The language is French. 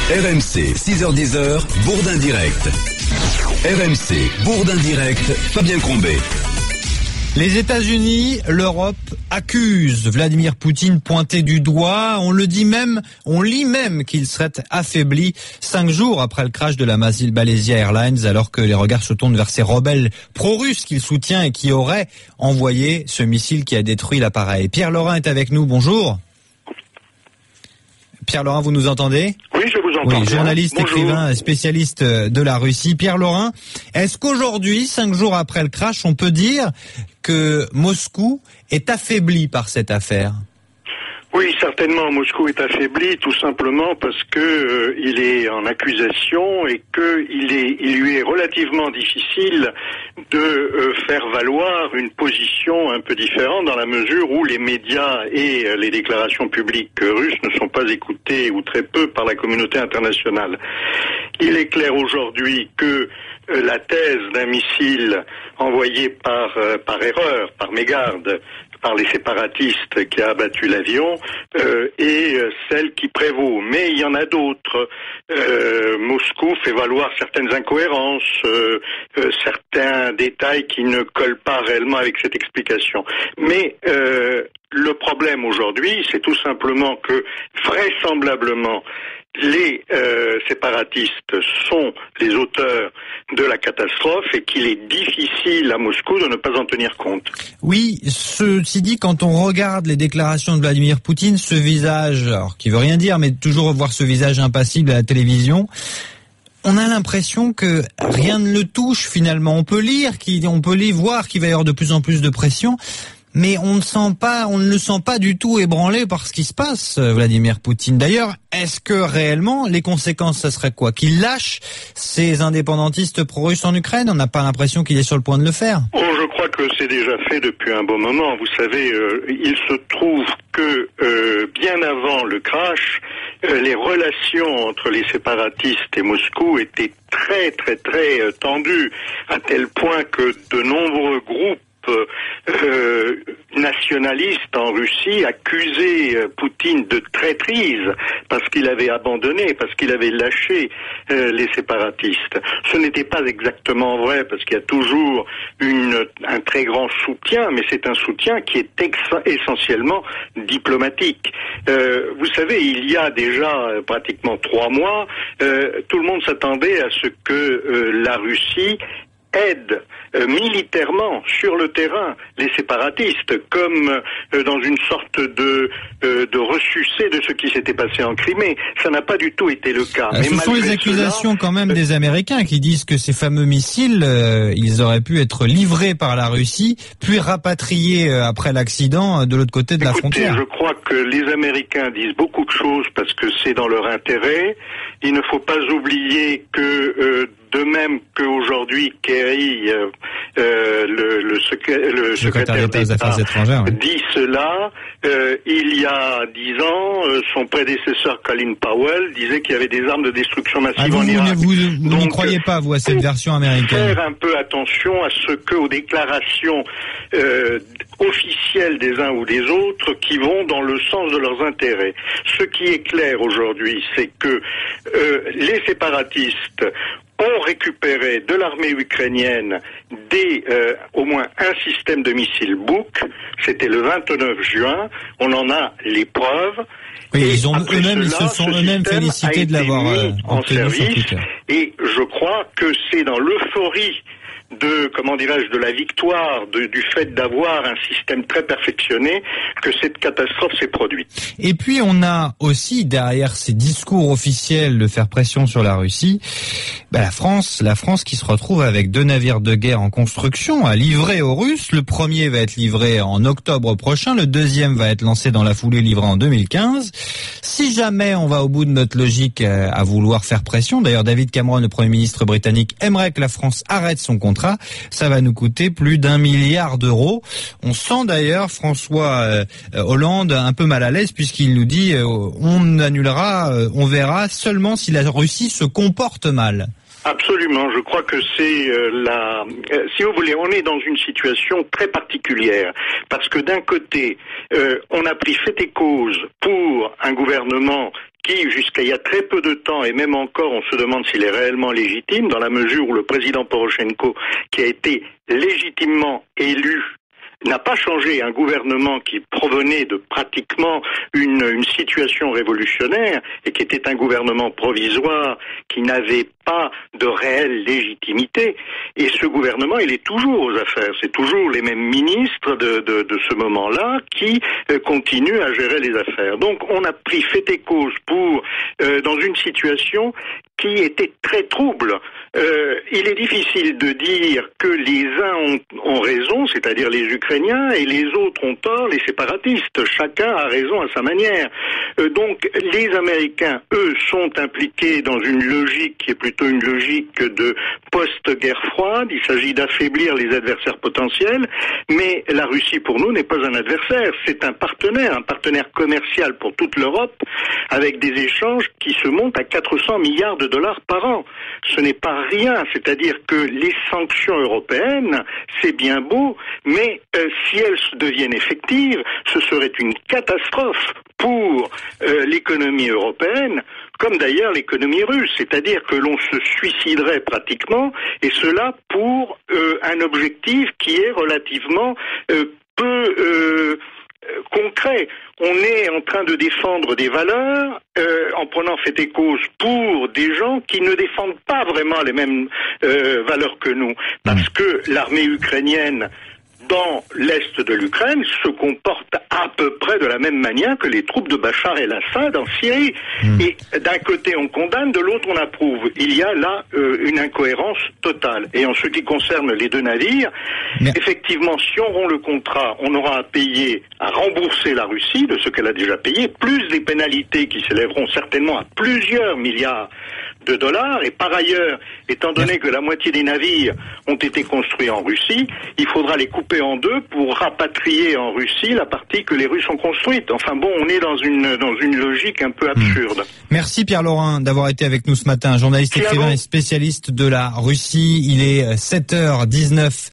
RMC, 6h-10h, Bourdin Direct. RMC, Bourdin Direct, Fabien Crombé. Les États-Unis, l'Europe accusent Vladimir Poutine pointé du doigt. On lit même qu'il serait affaibli 5 jours après le crash de la Malaysia Airlines, alors que les regards se tournent vers ces rebelles pro-russes qu'il soutient et qui auraient envoyé ce missile qui a détruit l'appareil. Pierre Laurin est avec nous, bonjour. Pierre Laurin, vous nous entendez ? Oui, je vous entends. Oui, journaliste, bonjour. écrivain, spécialiste de la Russie. Pierre Laurin, est-ce qu'aujourd'hui, 5 jours après le crash, on peut dire que Moscou est affaibli par cette affaire ? Oui, certainement, Moscou est affaibli tout simplement parce que il est en accusation et que il lui est relativement difficile de faire valoir une position un peu différente dans la mesure où les médias et les déclarations publiques russes ne sont pas écoutées ou très peu par la communauté internationale. Il est clair aujourd'hui que la thèse d'un missile envoyé par erreur, par mégarde, par les séparatistes qui a abattu l'avion est celle qui prévaut. Mais il y en a d'autres. Moscou fait valoir certaines incohérences, certains détails qui ne collent pas réellement avec cette explication. Mais le problème aujourd'hui, c'est tout simplement que vraisemblablement les séparatistes sont les auteurs de la catastrophe et qu'il est difficile à Moscou de ne pas en tenir compte. Oui, ceci dit, quand on regarde les déclarations de Vladimir Poutine, ce visage, alors qui veut rien dire, mais toujours voir ce visage impassible à la télévision, on a l'impression que rien ne le touche finalement. On peut voir qu'il va y avoir de plus en plus de pression. Mais on ne le sent pas du tout ébranlé par ce qui se passe, Vladimir Poutine. D'ailleurs, est-ce que réellement, les conséquences, ça serait quoi ? Qu'il lâche ces indépendantistes pro-russes en Ukraine ? On n'a pas l'impression qu'il est sur le point de le faire. Oh, je crois que c'est déjà fait depuis un bon moment. Vous savez, il se trouve que bien avant le crash, les relations entre les séparatistes et Moscou étaient très, très, très tendues, à tel point que de nombreux groupes nationaliste en Russie accusait Poutine de traîtrise parce qu'il avait abandonné, parce qu'il avait lâché les séparatistes. Ce n'était pas exactement vrai parce qu'il y a toujours un très grand soutien, mais c'est un soutien qui est essentiellement diplomatique. Vous savez, il y a déjà pratiquement 3 mois, tout le monde s'attendait à ce que la Russie aide militairement sur le terrain les séparatistes, comme dans une sorte de ressucé de ce qui s'était passé en Crimée. Ça n'a pas du tout été le cas. Ce sont les accusations quand même des Américains qui disent que ces fameux missiles, ils auraient pu être livrés par la Russie, puis rapatriés après l'accident de l'autre côté de la frontière. Je crois que les Américains disent beaucoup de choses parce que c'est dans leur intérêt. Il ne faut pas oublier que de même qu'aujourd'hui, Kerry, le secrétaire d'État des Affaires étrangères, oui, dit cela, il y a 10 ans, son prédécesseur Colin Powell disait qu'il y avait des armes de destruction massive en Irak. Vous n'y croyez pas, vous, à cette version américaine ? Faire un peu attention à ce que, aux déclarations officielles des uns ou des autres qui vont dans le sens de leurs intérêts. Ce qui est clair aujourd'hui, c'est que les séparatistes ont récupéré de l'armée ukrainienne au moins un système de missiles Buk. C'était le 29 juin. On en a les preuves. Oui, ils se sont eux-mêmes félicités de l'avoir en service. Et je crois que c'est dans l'euphorie de la victoire, du fait d'avoir un système très perfectionné, que cette catastrophe s'est produite. Et puis on a aussi, derrière ces discours officiels de faire pression sur la Russie, la France qui se retrouve avec 2 navires de guerre en construction à livrer aux Russes. Le premier va être livré en octobre prochain, le deuxième va être lancé dans la foulée, livré en 2015. Si jamais on va au bout de notre logique à vouloir faire pression, d'ailleurs David Cameron, le Premier ministre britannique, aimerait que la France arrête son contrat. Ça va nous coûter plus d'1 milliard d'euros. On sent d'ailleurs François Hollande un peu mal à l'aise puisqu'il nous dit on annulera, on verra seulement si la Russie se comporte mal. Absolument, je crois que c'est si vous voulez, on est dans une situation très particulière, parce que d'un côté, on a pris fait et cause pour un gouvernement qui, jusqu'à il y a très peu de temps, et même encore, on se demande s'il est réellement légitime, dans la mesure où le président Porochenko, qui a été légitimement élu, n'a pas changé un gouvernement qui provenait de pratiquement une situation révolutionnaire et qui était un gouvernement provisoire qui n'avait pas de réelle légitimité. Et ce gouvernement, il est toujours aux affaires. C'est toujours les mêmes ministres de ce moment-là qui continuent à gérer les affaires. Donc on a pris fait et cause pour, dans une situation qui était très trouble. Il est difficile de dire que les uns ont raison, c'est-à-dire les Ukrainiens, et les autres ont tort, les séparatistes. Chacun a raison à sa manière. Donc les Américains, eux, sont impliqués dans une logique qui est plutôt une logique de post-guerre froide. Il s'agit d'affaiblir les adversaires potentiels, mais la Russie, pour nous, n'est pas un adversaire. C'est un partenaire commercial pour toute l'Europe, avec des échanges qui se montent à 400 milliards de dollars par an. Ce n'est pas rien, c'est-à-dire que les sanctions européennes, c'est bien beau, mais si elles deviennent effectives, ce serait une catastrophe pour l'économie européenne, comme d'ailleurs l'économie russe, c'est-à-dire que l'on se suiciderait pratiquement, et cela pour un objectif qui est relativement peu concret. On est en train de défendre des valeurs en prenant fait et cause pour des gens qui ne défendent pas vraiment les mêmes valeurs que nous, parce que l'armée ukrainienne dans l'est de l'Ukraine se comporte à peu près de la même manière que les troupes de Bachar el-Assad en Syrie. Et d'un côté on condamne, de l'autre on approuve. Il y a là une incohérence totale. Et en ce qui concerne les deux navires, effectivement, si on rompt le contrat, on aura à payer, à rembourser la Russie de ce qu'elle a déjà payé, plus des pénalités qui s'élèveront certainement à plusieurs milliards de dollars. Et par ailleurs, étant donné que la moitié des navires ont été construits en Russie, il faudra les couper en deux pour rapatrier en Russie la partie que les Russes ont construite. Enfin bon, on est dans une logique un peu absurde. Merci Pierre Laurin d'avoir été avec nous ce matin, journaliste, écrivain et spécialiste de la Russie. Il est 7h19